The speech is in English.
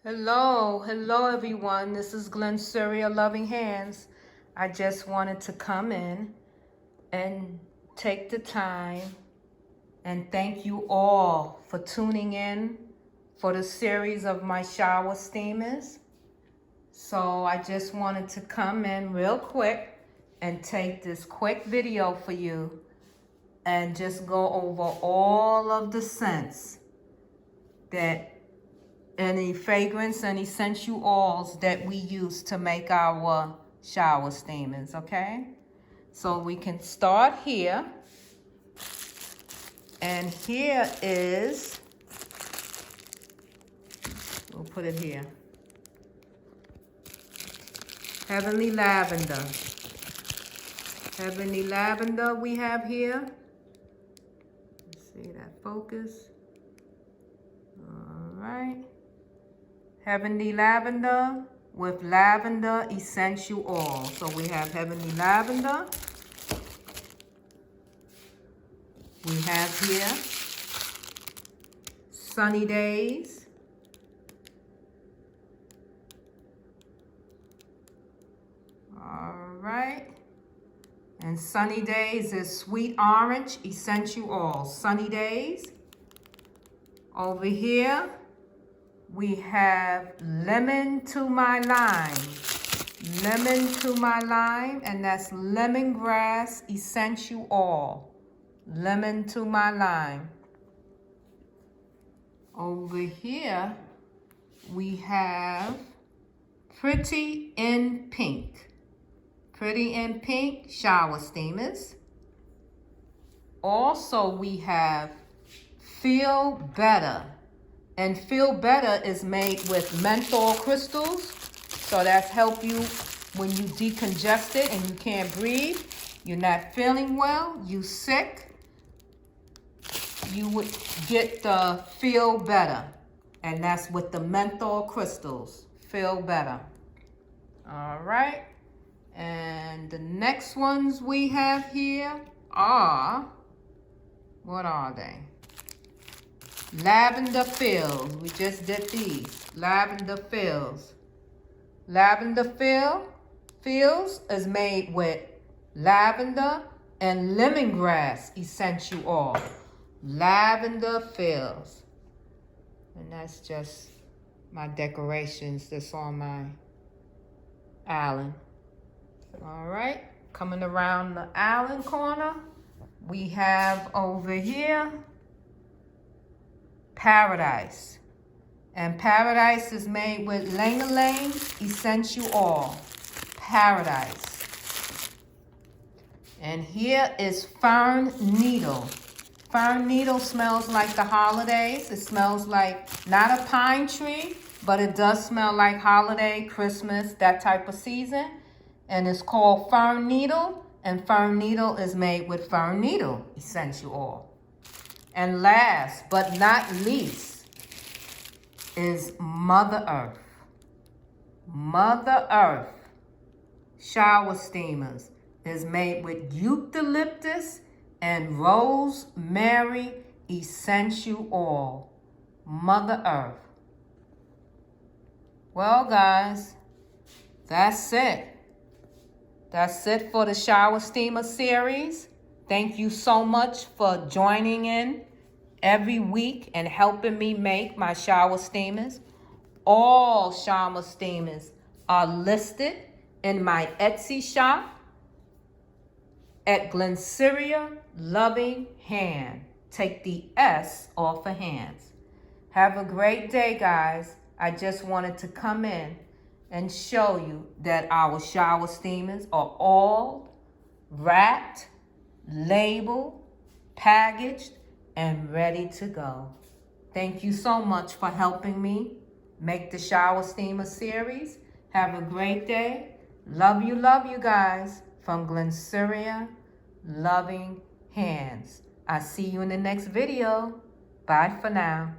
Hello everyone. This is Glennceria Loving Hands. I just wanted to come in and take the time and thank you all for tuning in for the series of my shower steamers. So I just wanted to come in real quick and take this quick video for you and just go over all of the scents that any fragrance and essential oils that we use to make our shower steamers, okay? So we can start here. And here is, we'll put it here. Heavenly Lavender. Heavenly Lavender we have here. Let's see that focus. All right. Heavenly Lavender with lavender essential oil. So we have Heavenly Lavender. We have here Sunny Days. All right. And Sunny Days is Sweet Orange Essential Oil. Sunny Days. Over here, we have Lemon to My Lime. Lemon to My Lime, and that's Lemongrass Essential Oil. Lemon to My Lime. Over here, we have Pretty in Pink. Pretty in Pink shower steamers. Also, we have Feel Better. And Feel Better is made with menthol crystals. So that's help you when you decongest it and you can't breathe. You're not feeling well, you sick. You would get the Feel Better. And that's with the menthol crystals. Feel Better. All right. And the next ones we have here are, what are they? Lavender Fills. We just did these. Lavender Fills. Lavender Fills is made with lavender and lemongrass essential oil. Lavender Fills. And that's just my decorations that's on my island. All right. Coming around the island corner, we have over here Paradise. And Paradise is made with Ylang essential oil. Paradise. And here is Fern Needle. Fern Needle smells like the holidays. It smells like, not a pine tree, but it does smell like holiday, Christmas, that type of season. And it's called Fern Needle. And Fern Needle is made with Fern Needle essential oil. And last but not least is Mother Earth. Mother Earth shower steamers is made with Eucalyptus and Rosemary essential oil. Mother Earth. Well, guys, that's it. That's it for the shower steamer series. Thank you so much for joining in every week and helping me make my shower steamers. All shower steamers are listed in my Etsy shop at Glennceria Loving Hand. Take the S off of hands. Have a great day, guys. I just wanted to come in and show you that our shower steamers are all wrapped, labeled, packaged, and ready to go. Thank you so much for helping me make the shower steamer series. Have a great day. Love you guys. From Glennceria Loving Hands. I'll see you in the next video. Bye for now.